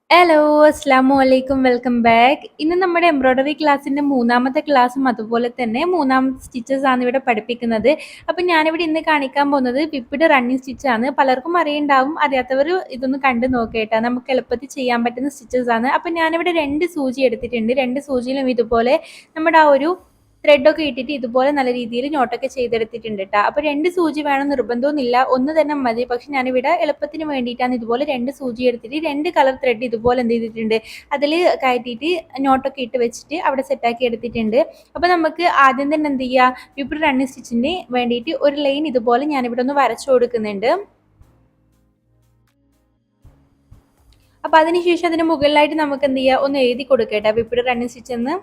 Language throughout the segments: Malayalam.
ഹലോ, അസ്സാമു അലൈക്കും. Welcome back. ഇന്ന് നമ്മുടെ എംബ്രോയ്ഡറി ക്ലാസ്സിൻ്റെ മൂന്നാമത്തെ ക്ലാസ്സും അതുപോലെ തന്നെ മൂന്നാമത്തെ സ്റ്റിച്ചസ് ആണ് ഇവിടെ പഠിപ്പിക്കുന്നത്. അപ്പം ഞാനിവിടെ ഇന്ന് കാണിക്കാൻ പോകുന്നത് വിപ്പിഡ് റണ്ണിങ് സ്റ്റിച്ചാണ്. പലർക്കും അറിയുണ്ടാവും, അറിയാത്തവർ ഇതൊന്ന് കണ്ടു നോക്കേട്ടാ. നമുക്ക് എളുപ്പത്തിൽ ചെയ്യാൻ പറ്റുന്ന സ്റ്റിച്ചസ് ആണ്. അപ്പം ഞാനിവിടെ 2 സൂചി എടുത്തിട്ടുണ്ട്. 2 സൂചിയിലും ഇതുപോലെ നമ്മുടെ ആ ഒരു ത്രെഡൊക്കെ ഇട്ടിട്ട് ഇതുപോലെ നല്ല രീതിയിൽ നോട്ടൊക്കെ ചെയ്തെടുത്തിട്ടുണ്ട് കേട്ടോ. അപ്പോൾ 2 സൂചി വേണം നിർബന്ധമൊന്നുമില്ല, ഒന്ന് തന്നെ മതി. പക്ഷെ ഞാനിവിടെ എളുപ്പത്തിന് വേണ്ടിയിട്ടാണ് ഇതുപോലെ 2 സൂചി എടുത്തിട്ട് 2 കളർ ത്രെഡ് ഇതുപോലെ എന്ത് ചെയ്തിട്ടുണ്ട്, അതിൽ കയറ്റിയിട്ട് നോട്ടൊക്കെ ഇട്ട് വെച്ചിട്ട് അവിടെ സെറ്റാക്കി എടുത്തിട്ടുണ്ട്. അപ്പോൾ നമുക്ക് ആദ്യം തന്നെ എന്ത് ചെയ്യുക, വിപ്പിഡ് റണ്ണിങ് സ്റ്റിച്ചിന് വേണ്ടിയിട്ട് ഒരു ലൈൻ ഇതുപോലെ ഞാനിവിടെ ഒന്ന് വരച്ചു കൊടുക്കുന്നുണ്ട്. അപ്പോൾ അതിനുശേഷം അതിന് മുകളിലായിട്ട് നമുക്ക് എന്ത് ചെയ്യുക, ഒന്ന് എഴുതി കൊടുക്കട്ടെ വിപ്പിഡ് റണ്ണിങ് സ്റ്റിച്ച് എന്ന്.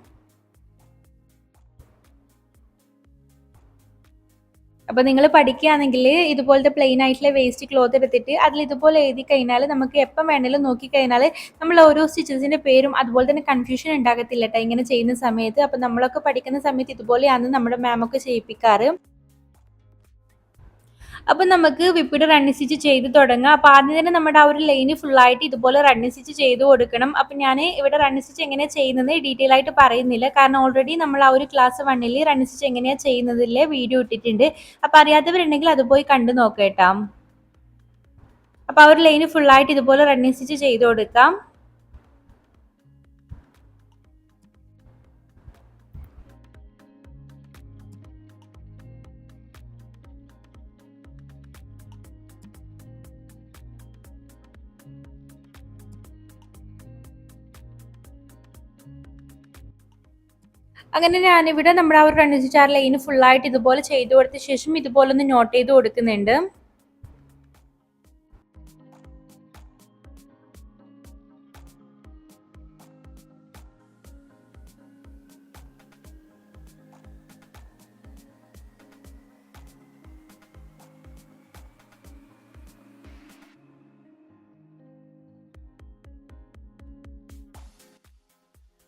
അപ്പോൾ നിങ്ങൾ പഠിക്കുകയാണെങ്കിൽ ഇതുപോലത്തെ പ്ലെയിൻ ആയിട്ടുള്ള വേസ്റ്റ് ക്ലോത്ത് എടുത്തിട്ട് അതിൽ ഇതുപോലെ എഴുതി കഴിഞ്ഞാൽ നമുക്ക് എപ്പം വേണമെങ്കിലും നോക്കിക്കഴിഞ്ഞാൽ നമ്മൾ ഓരോ സ്റ്റിച്ചസിൻ്റെ പേരും അതുപോലെ തന്നെ കൺഫ്യൂഷൻ ഉണ്ടാകത്തില്ല കേട്ടോ ഇങ്ങനെ ചെയ്യുന്ന സമയത്ത്. അപ്പോൾ നമ്മളൊക്കെ പഠിക്കുന്ന സമയത്ത് ഇതുപോലെയാണ് നമ്മുടെ മാമൊക്കെ ചെയ്യിപ്പിക്കാറ്. അപ്പം നമുക്ക് വിപ്പിഡ് റണ്ണിങ് സ്റ്റിച്ച് ചെയ്ത് തുടങ്ങാം. അപ്പോൾ ആദ്യം തന്നെ നമ്മുടെ ആ ഒരു ലൈന് ഫുള്ളായിട്ട് ഇതുപോലെ റണ്ണിങ് സ്റ്റിച്ച് ചെയ്ത് കൊടുക്കണം. അപ്പം ഞാൻ ഇവിടെ റണ്ണിങ് സ്റ്റിച്ച് എങ്ങനെയാണ് ചെയ്യുന്നത് ഡീറ്റെയിൽ ആയിട്ട് പറയുന്നില്ല, കാരണം ഓൾറെഡി നമ്മൾ ആ ഒരു ക്ലാസ് 1 റണ്ണിങ് സ്റ്റിച്ച് എങ്ങനെയാണ് ചെയ്യുന്നതിലെ വീഡിയോ ഇട്ടിട്ടുണ്ട്. അപ്പോൾ അറിയാത്തവരുണ്ടെങ്കിൽ അത് പോയി കണ്ടു നോക്കേട്ടാ. അപ്പോൾ ആ ഒരു ലൈന് ഫുള്ളായിട്ട് ഇതുപോലെ റണ്ണിങ് സ്റ്റിച്ച് ചെയ്ത് കൊടുക്കാം. അങ്ങനെ ഞാനിവിടെ നമ്മുടെ ആ ഒരു റണ്ണിങ് സ്റ്റിച്ച് ആ ലൈന് ഫുള്ളായിട്ട് ഇതുപോലെ ചെയ്ത് കൊടുത്ത ശേഷം ഇതുപോലെ ഒന്ന് നോട്ട് ചെയ്ത് കൊടുക്കുന്നുണ്ട്.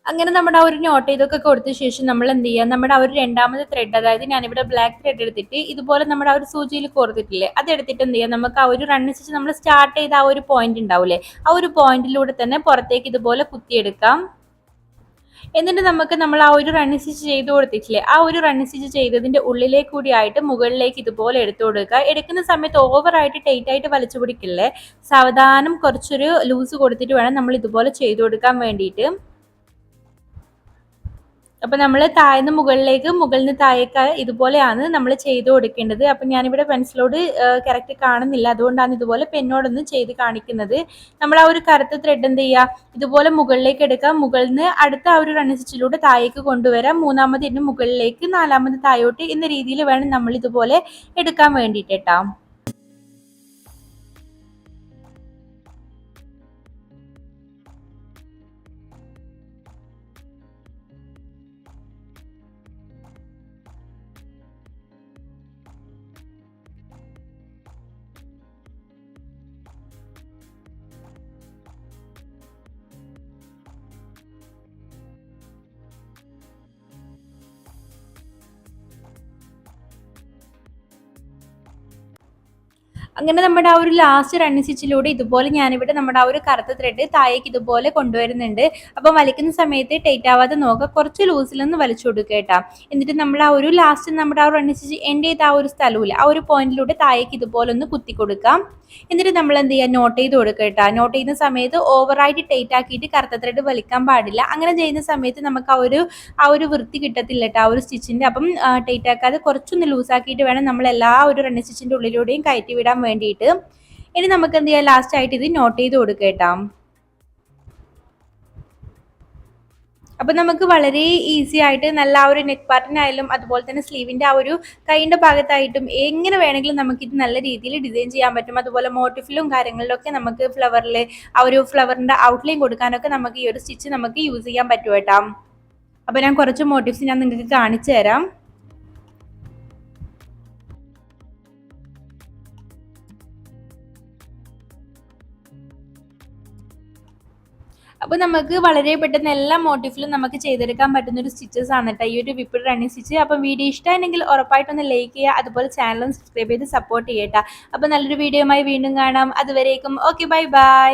അങ്ങനെ നമ്മുടെ ആ ഒരു നോട്ട് ഇതൊക്കെ കൊടുത്ത ശേഷം നമ്മൾ എന്ത് ചെയ്യുക, നമ്മുടെ ആ ഒരു രണ്ടാമത്തെ ത്രെഡ്, അതായത് ഞാനിവിടെ ബ്ലാക്ക് ത്രെഡ് എടുത്തിട്ട് ഇതുപോലെ നമ്മുടെ ആ ഒരു സൂചിയിൽ കോർത്തിട്ടില്ലേ, അത് എടുത്തിട്ട് എന്ത് ചെയ്യുക, നമുക്ക് ആ ഒരു റണ്ണിങ് സ്റ്റിച്ച് നമ്മൾ സ്റ്റാർട്ട് ചെയ്ത ആ ഒരു പോയിന്റ് ഉണ്ടാവില്ലേ, ആ ഒരു പോയിന്റിലൂടെ തന്നെ പുറത്തേക്ക് ഇതുപോലെ കുത്തിയെടുക്കാം. എന്നിട്ട് നമുക്ക് നമ്മൾ ആ ഒരു റണ്ണിങ് സ്റ്റിച്ച് ചെയ്ത് കൊടുത്തിട്ടില്ലേ, ആ ഒരു റണ്ണിങ് സ്റ്റിച്ച് ചെയ്തതിൻ്റെ ഉള്ളിലേക്ക് കൂടി ആയിട്ട് മുകളിലേക്ക് ഇതുപോലെ എടുത്തു കൊടുക്കുക. എടുക്കുന്ന സമയത്ത് ഓവറായിട്ട് ടൈറ്റ് ആയിട്ട് വലിച്ചു പിടിക്കില്ലേ, സാവധാനം കുറച്ചൊരു ലൂസ് കൊടുത്തിട്ട് വേണം നമ്മൾ ഇതുപോലെ ചെയ്ത് കൊടുക്കാൻ വേണ്ടിയിട്ട്. അപ്പോൾ നമ്മൾ താഴ്ന്ന് മുകളിലേക്ക്, മുകളിൽ നിന്ന് താഴേക്ക് ഇതുപോലെയാണ് നമ്മൾ ചെയ്ത് കൊടുക്കേണ്ടത്. അപ്പം ഞാനിവിടെ പെൻസിലോട് കറക്റ്റ് കാണുന്നില്ല, അതുകൊണ്ടാണ് ഇതുപോലെ പെന്നോടൊന്ന് ചെയ്ത് കാണിക്കുന്നത്. നമ്മൾ ആ ഒരു കറുത്ത ത്രെഡ് എന്ത് ചെയ്യുക, ഇതുപോലെ മുകളിലേക്ക് എടുക്കാം. മുകളിൽ നിന്ന് അടുത്ത ആ ഒരു റണ്ണിങ് സ്റ്റിച്ചിലൂടെ താഴേക്ക് കൊണ്ടുവരാം. മൂന്നാമത് ഇന്ന് മുകളിലേക്ക്, നാലാമത് താഴോട്ട് എന്ന രീതിയിൽ വേണം നമ്മൾ ഇതുപോലെ എടുക്കാൻ വേണ്ടിയിട്ട് കേട്ടോ. അങ്ങനെ നമ്മുടെ ആ ഒരു ലാസ്റ്റ് റണ്ണിങ് സ്റ്റിച്ചിലൂടെ ഇതുപോലെ ഞാനിവിടെ നമ്മുടെ ആ ഒരു കറുത്ത ത്രെഡ് താഴേക്ക് ഇതുപോലെ കൊണ്ടുവരുന്നുണ്ട്. അപ്പം വലിക്കുന്ന സമയത്ത് ടൈറ്റ് ആവാതെ നോക്കുക, കുറച്ച് ലൂസിലൊന്ന് വലിച്ചു കൊടുക്കുക കേട്ടോ. എന്നിട്ട് നമ്മൾ ആ ഒരു ലാസ്റ്റ് നമ്മുടെ ആ റണ്ണിങ് സ്റ്റിച്ച് എൻഡ് ചെയ്ത ആ ഒരു സ്ഥലമില്ല, ആ ഒരു പോയിന്റിലൂടെ താഴേക്ക് ഇതുപോലെ ഒന്ന് കുത്തി കൊടുക്കാം. എന്നിട്ട് നമ്മൾ എന്ത് ചെയ്യുക, നോട്ട് ചെയ്ത് കൊടുക്കുക കേട്ടോ. നോട്ട് ചെയ്യുന്ന സമയത്ത് ഓവറായിട്ട് ടൈറ്റ് ആക്കിയിട്ട് കറുത്ത ത്രെഡ് വലിക്കാൻ പാടില്ല. അങ്ങനെ ചെയ്യുന്ന സമയത്ത് നമുക്ക് ആ ഒരു വൃത്തി കിട്ടത്തില്ല കേട്ടോ ആ ഒരു സ്റ്റിച്ചിൻ്റെ. അപ്പം ടൈറ്റ് ആക്കാതെ കുറച്ചൊന്ന് ലൂസാക്കിയിട്ട് വേണം നമ്മൾ എല്ലാ ഒരു റണ്ണിങ് സ്റ്റിച്ചിൻ്റെ ഉള്ളിലൂടെയും കയറ്റി വിടാൻ വേണ്ടിയിട്ട്. ഇനി നമുക്ക് എന്ത് ചെയ്യാം, ലാസ്റ്റ് ആയിട്ട് ഇത് നോട്ട് ചെയ്ത് കൊടുക്കുക കേട്ടോ. അപ്പം നമുക്ക് വളരെ ഈസി ആയിട്ട് നല്ല ആ ഒരു നെക്ക് പാർട്ടിനായാലും അതുപോലെ തന്നെ സ്ലീവിൻ്റെ ആ ഒരു കൈയിൻ്റെ ഭാഗത്തായിട്ടും എങ്ങനെ വേണമെങ്കിലും നമുക്കിത് നല്ല രീതിയിൽ ഡിസൈൻ ചെയ്യാൻ പറ്റും. അതുപോലെ മോട്ടിഫിലും കാര്യങ്ങളിലൊക്കെ നമുക്ക് ഫ്ലവറിൽ ആ ഒരു ഫ്ലവറിൻ്റെ ഔട്ട്ലൈൻ കൊടുക്കാനൊക്കെ നമുക്ക് ഈ ഒരു സ്റ്റിച്ച് നമുക്ക് യൂസ് ചെയ്യാൻ പറ്റും കേട്ടോ. അപ്പോൾ ഞാൻ കുറച്ച് മോട്ടിവ്സ് ഞാൻ നിങ്ങൾക്ക് കാണിച്ചു തരാം. അപ്പോൾ നമുക്ക് വളരെ പെട്ടെന്ന് എല്ലാ മോട്ടീഫിലും നമുക്ക് ചെയ്തെടുക്കാൻ പറ്റുന്ന ഒരു സ്റ്റിച്ചസ് ആണ് കേട്ടോ ഈ ഒരു വിപ്പിഡ് റണ്ണിങ് സ്റ്റിച്ച്. അപ്പം വീഡിയോ ഇഷ്ടമാണെങ്കിൽ ഉറപ്പായിട്ടൊന്ന് ലൈക്ക് ചെയ്യുക, അതുപോലെ ചാനലും സബ്സ്ക്രൈബ് ചെയ്ത് സപ്പോർട്ട് ചെയ്യട്ടോ. അപ്പോൾ നല്ലൊരു വീഡിയോയുമായി വീണ്ടും കാണാം. അതുവരേക്കും ഓക്കെ, ബൈ ബൈ.